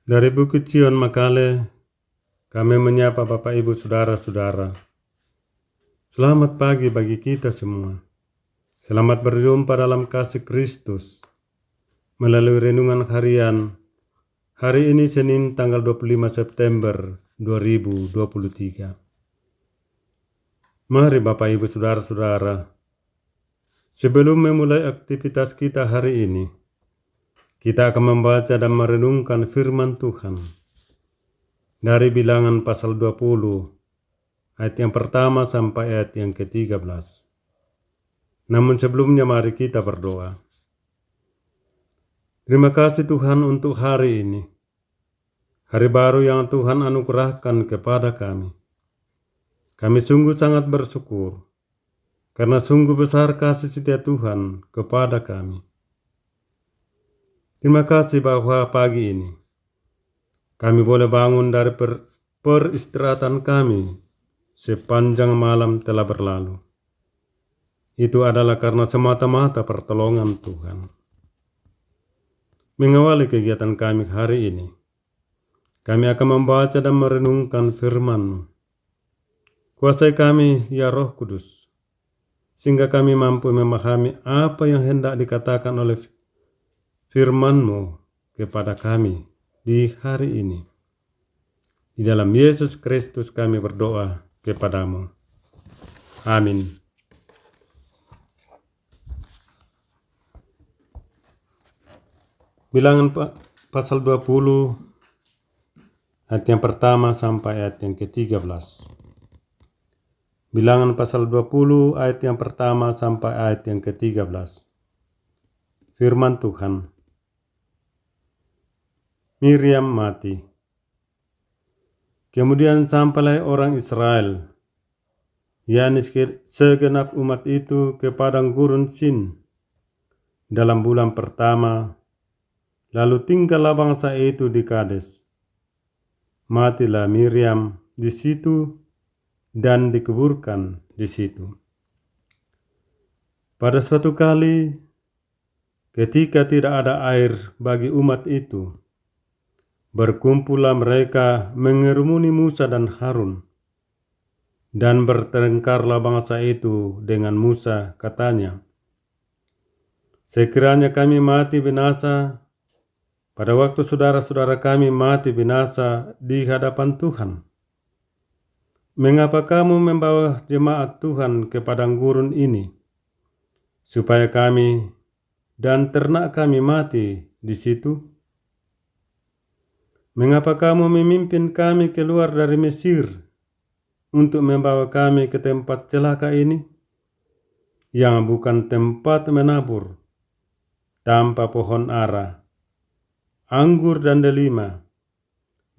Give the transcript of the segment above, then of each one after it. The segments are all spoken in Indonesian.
Dari Bukit Sion Makale, kami menyapa Bapak Ibu Saudara-saudara. Selamat pagi bagi kita semua. Selamat berjumpa dalam kasih Kristus melalui renungan harian hari ini Senin tanggal 25 September 2023. Mari Bapak Ibu Saudara-saudara, sebelum memulai aktivitas kita hari ini, kita akan membaca dan merenungkan firman Tuhan dari Bilangan pasal 20 ayat yang pertama sampai ayat yang ke-13. Namun sebelumnya mari kita berdoa. Terima kasih Tuhan untuk hari ini, hari baru yang Tuhan anugerahkan kepada kami. Kami sungguh sangat bersyukur karena sungguh besar kasih setia Tuhan kepada kami. Terima kasih bahwa pagi ini kami boleh bangun dari peristirahatan kami sepanjang malam telah berlalu. Itu adalah karena semata-mata pertolongan Tuhan. Mengawali kegiatan kami hari ini, kami akan membaca dan merenungkan firman-Mu. Kuasai kami, ya Roh Kudus, sehingga kami mampu memahami apa yang hendak dikatakan oleh firman-Mu kepada kami di hari ini. Di dalam Yesus Kristus kami berdoa kepadamu. Amin. Bilangan pasal 20 ayat yang pertama sampai ayat yang ke-13. Bilangan pasal 20 ayat yang pertama sampai ayat yang ke-13. Firman Tuhan. Miriam mati. Kemudian sampailah orang Israel, yakni segenap umat itu, ke padang gurun Sin dalam bulan pertama, lalu tinggallah bangsa itu di Kades. Matilah Miriam di situ dan dikuburkan di situ. Pada suatu kali, ketika tidak ada air bagi umat itu, berkumpullah mereka mengerumuni Musa dan Harun, dan bertengkarlah bangsa itu dengan Musa, katanya, sekiranya kami mati binasa pada waktu saudara-saudara kami mati binasa di hadapan Tuhan, mengapa kamu membawa jemaat Tuhan ke padang gurun ini, supaya kami dan ternak kami mati di situ? Mengapa kamu memimpin kami keluar dari Mesir untuk membawa kami ke tempat celaka ini, yang bukan tempat menabur, tanpa pohon ara, anggur dan delima,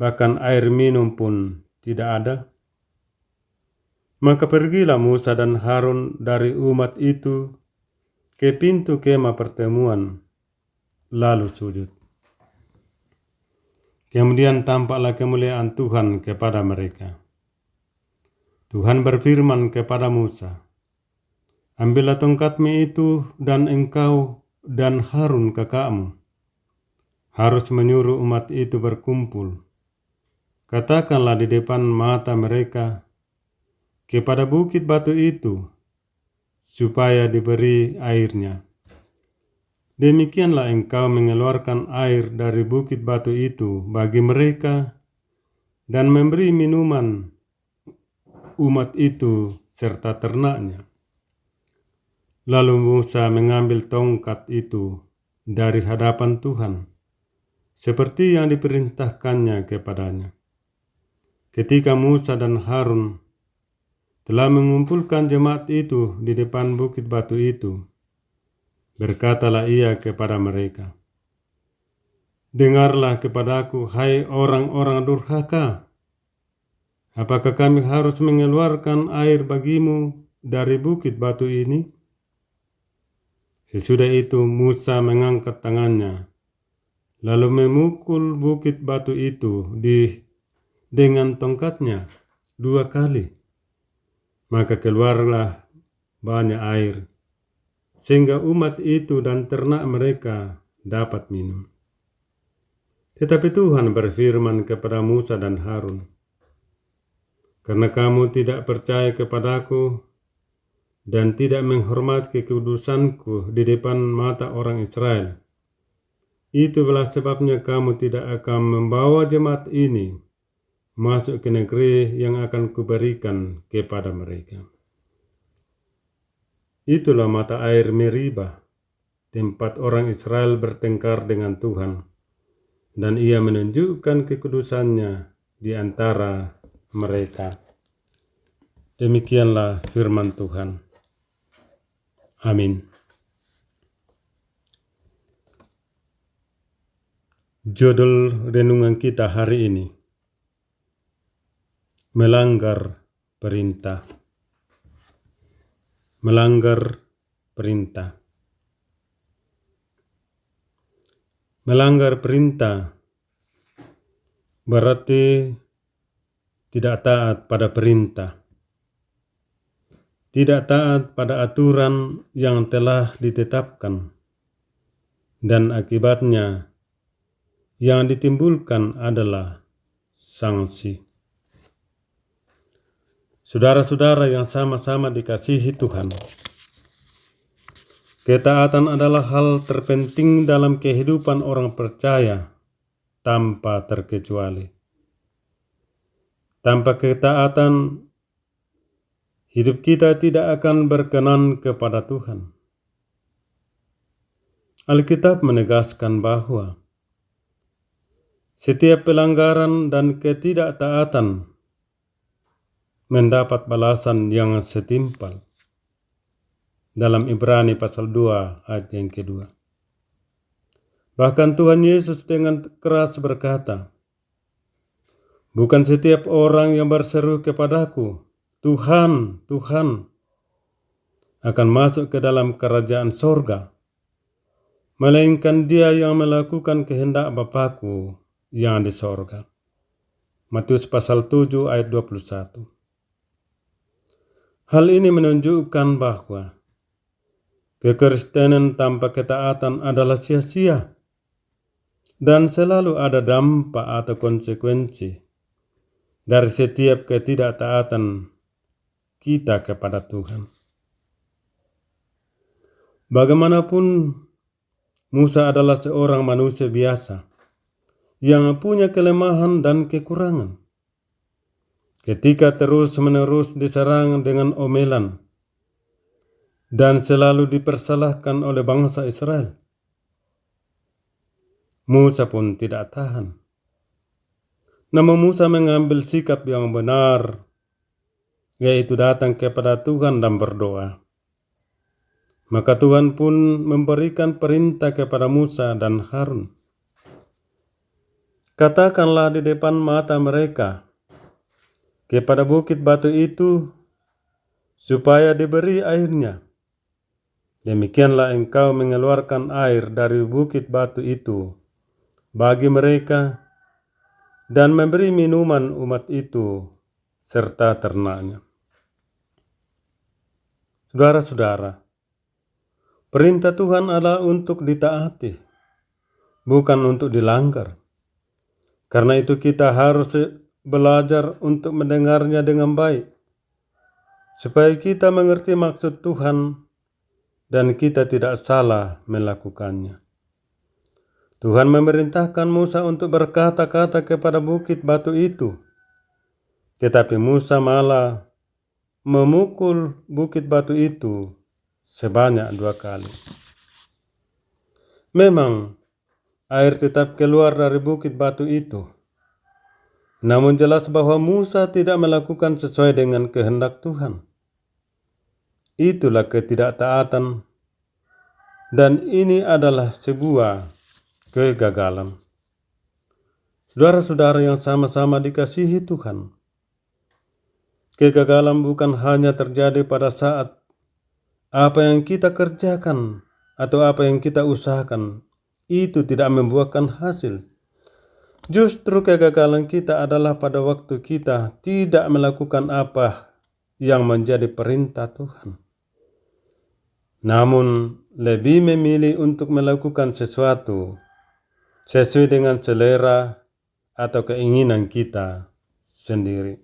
bahkan air minum pun tidak ada? Maka pergilah Musa dan Harun dari umat itu ke pintu kemah pertemuan, lalu sujud. Kemudian tampaklah kemuliaan Tuhan kepada mereka. Tuhan berfirman kepada Musa, ambillah tongkatmu itu dan engkau dan Harun kakakmu harus menyuruh umat itu berkumpul. Katakanlah di depan mata mereka kepada bukit batu itu, supaya diberi airnya. Demikianlah engkau mengeluarkan air dari bukit batu itu bagi mereka dan memberi minuman umat itu serta ternaknya. Lalu Musa mengambil tongkat itu dari hadapan Tuhan, seperti yang diperintahkannya kepadanya. Ketika Musa dan Harun telah mengumpulkan jemaat itu di depan bukit batu itu, berkatalah ia kepada mereka, dengarlah kepadaku, hai orang-orang durhaka. Apakah kami harus mengeluarkan air bagimu dari bukit batu ini? Sesudah itu Musa mengangkat tangannya, lalu memukul bukit batu itu dengan tongkatnya 2 kali. Maka keluarlah banyak air, sehingga umat itu dan ternak mereka dapat minum. Tetapi Tuhan berfirman kepada Musa dan Harun, "Karena kamu tidak percaya kepadaku dan tidak menghormati kekudusanku di depan mata orang Israel, itulah sebabnya kamu tidak akan membawa jemaat ini masuk ke negeri yang akan kuberikan kepada mereka." Itulah mata air Meribah, tempat orang Israel bertengkar dengan Tuhan, dan ia menunjukkan kekudusannya di antara mereka. Demikianlah firman Tuhan. Amin. Judul renungan kita hari ini, melanggar perintah. Melanggar perintah. Melanggar perintah berarti tidak taat pada perintah, tidak taat pada aturan yang telah ditetapkan, dan akibatnya yang ditimbulkan adalah sanksi. Saudara-saudara yang sama-sama dikasihi Tuhan, ketaatan adalah hal terpenting dalam kehidupan orang percaya tanpa terkecuali. Tanpa ketaatan, hidup kita tidak akan berkenan kepada Tuhan. Alkitab menegaskan bahwa setiap pelanggaran dan ketidaktaatan mendapat balasan yang setimpal. Dalam Ibrani pasal 2 ayat yang kedua. Bahkan Tuhan Yesus dengan keras berkata, "Bukan setiap orang yang berseru kepadaku, 'Tuhan, Tuhan,' akan masuk ke dalam kerajaan sorga, melainkan dia yang melakukan kehendak Bapa-Ku yang di sorga." Matius pasal 7 ayat 21. Hal ini menunjukkan bahwa kekristenan tanpa ketaatan adalah sia-sia dan selalu ada dampak atau konsekuensi dari setiap ketidaktaatan kita kepada Tuhan. Bagaimanapun, Musa adalah seorang manusia biasa yang punya kelemahan dan kekurangan. Ketika terus-menerus diserang dengan omelan dan selalu dipersalahkan oleh bangsa Israel, Musa pun tidak tahan. Namun Musa mengambil sikap yang benar, yaitu datang kepada Tuhan dan berdoa. Maka Tuhan pun memberikan perintah kepada Musa dan Harun. "Katakanlah di depan mata mereka kepada bukit batu itu, supaya diberi airnya. Demikianlah engkau mengeluarkan air dari bukit batu itu bagi mereka dan memberi minuman umat itu serta ternaknya." Saudara-saudara, perintah Tuhan adalah untuk ditaati, bukan untuk dilanggar. Karena itu kita harus belajar untuk mendengarnya dengan baik, supaya kita mengerti maksud Tuhan dan kita tidak salah melakukannya. Tuhan memerintahkan Musa untuk berkata-kata kepada bukit batu itu, tetapi Musa malah memukul bukit batu itu sebanyak 2 kali. Memang air tetap keluar dari bukit batu itu, namun jelas bahwa Musa tidak melakukan sesuai dengan kehendak Tuhan. Itulah ketidaktaatan, dan ini adalah sebuah kegagalan. Saudara-saudara yang sama-sama dikasihi Tuhan, kegagalan bukan hanya terjadi pada saat apa yang kita kerjakan atau apa yang kita usahakan itu tidak membuahkan hasil. Justru kegagalan kita adalah pada waktu kita tidak melakukan apa yang menjadi perintah Tuhan, namun lebih memilih untuk melakukan sesuatu sesuai dengan selera atau keinginan kita sendiri.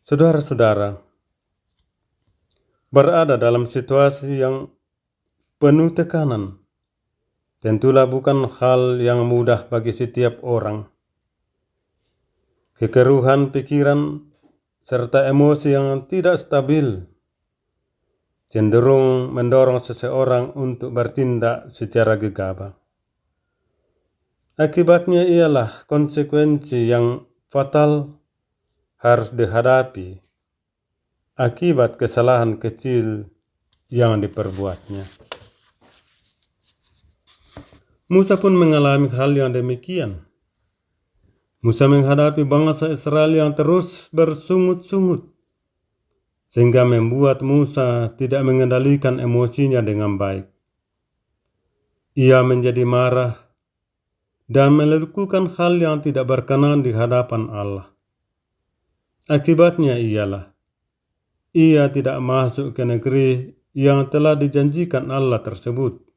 Saudara-saudara, berada dalam situasi yang penuh tekanan tentulah bukan hal yang mudah bagi setiap orang. Kekeruhan pikiran serta emosi yang tidak stabil cenderung mendorong seseorang untuk bertindak secara gegabah. Akibatnya ialah konsekuensi yang fatal harus dihadapi akibat kesalahan kecil yang diperbuatnya. Musa pun mengalami hal yang demikian. Musa menghadapi bangsa Israel yang terus bersungut-sungut, sehingga membuat Musa tidak mengendalikan emosinya dengan baik. Ia menjadi marah dan melakukan hal yang tidak berkenan di hadapan Allah. Akibatnya ialah ia tidak masuk ke negeri yang telah dijanjikan Allah tersebut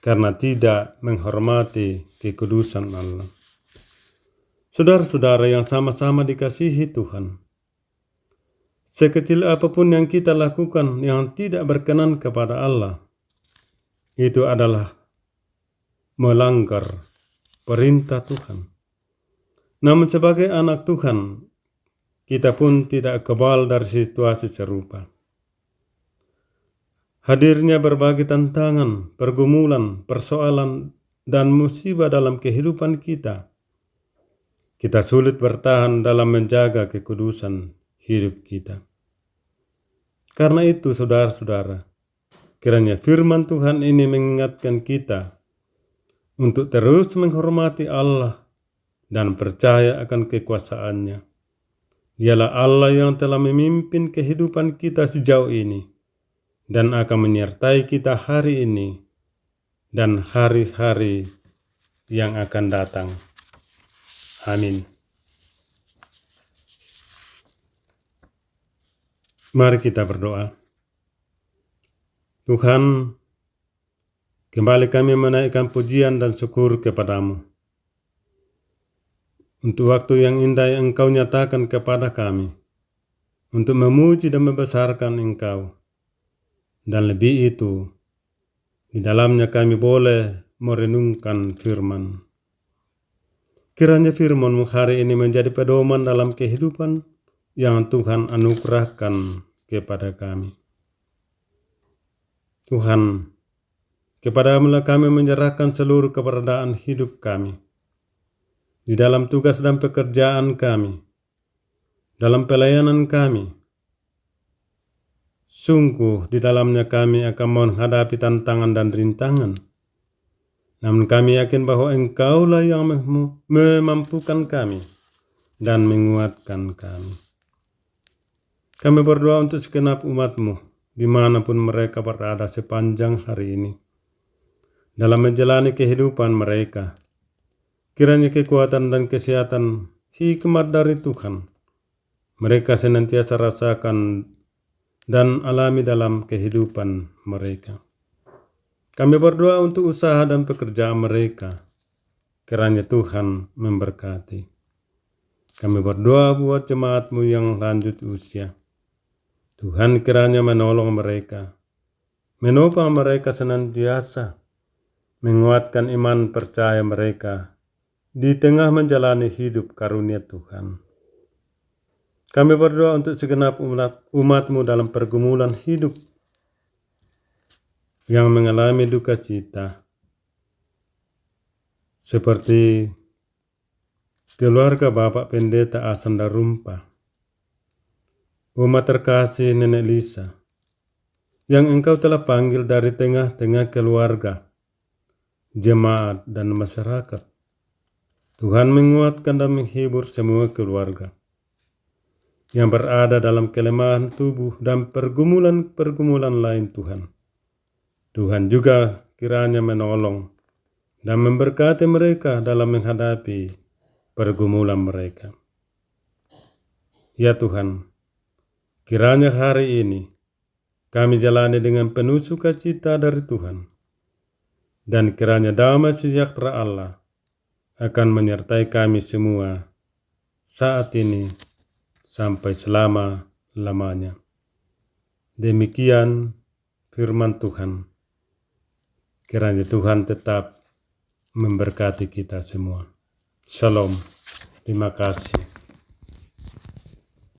karena tidak menghormati kekudusan Allah. Saudara-saudara yang sama-sama dikasihi Tuhan, sekecil apapun yang kita lakukan yang tidak berkenan kepada Allah, itu adalah melanggar perintah Tuhan. Namun sebagai anak Tuhan, kita pun tidak kebal dari situasi serupa. Hadirnya berbagai tantangan, pergumulan, persoalan, dan musibah dalam kehidupan kita. Kita sulit bertahan dalam menjaga kekudusan hidup kita. Karena itu, saudara-saudara, kiranya firman Tuhan ini mengingatkan kita untuk terus menghormati Allah dan percaya akan kekuasaannya. Dialah Allah yang telah memimpin kehidupan kita sejauh ini dan akan menyertai kita hari ini dan hari-hari yang akan datang. Amin. Mari kita berdoa. Tuhan, kembali kami menaikkan pujian dan syukur kepadamu untuk waktu yang indah yang Engkau nyatakan kepada kami, untuk memuji dan membesarkan Engkau. Dan lebih itu, di dalamnya kami boleh merenungkan firman. Kiranya firman-Mu hari ini menjadi pedoman dalam kehidupan yang Tuhan anugerahkan kepada kami. Tuhan, kepada-Mu kami menyerahkan seluruh keberadaan hidup kami. Di dalam tugas dan pekerjaan kami, dalam pelayanan kami, sungguh di dalamnya kami akan menghadapi tantangan dan rintangan. Namun kami yakin bahwa Engkaulah yang memampukan kami dan menguatkan kami. Kami berdoa untuk segenap umat-Mu, dimanapun mereka berada sepanjang hari ini, dalam menjalani kehidupan mereka. Kiranya kekuatan dan kesehatan hikmat dari Tuhan mereka senantiasa rasakan dan alami dalam kehidupan mereka. Kami berdoa untuk usaha dan pekerjaan mereka. Kiranya Tuhan memberkati. Kami berdoa buat jemaat-Mu yang lanjut usia. Tuhan kiranya menolong mereka, menopang mereka senantiasa, menguatkan iman percaya mereka di tengah menjalani hidup karunia Tuhan. Kami berdoa untuk segenap umat-Mu dalam pergumulan hidup yang mengalami duka cita, seperti keluarga Bapak Pendeta Asanda Rumpa, umat terkasih Nenek Lisa, yang Engkau telah panggil dari tengah-tengah keluarga, jemaat, dan masyarakat. Tuhan menguatkan dan menghibur semua keluarga yang berada dalam kelemahan tubuh dan pergumulan-pergumulan lain Tuhan. Tuhan juga kiranya menolong dan memberkati mereka dalam menghadapi pergumulan mereka. Ya Tuhan, kiranya hari ini kami jalani dengan penuh sukacita dari Tuhan. Dan kiranya damai sejahtera Allah akan menyertai kami semua saat ini sampai selama-lamanya. Demikian firman Tuhan. Kiranya Tuhan tetap memberkati kita semua. Shalom. Terima kasih.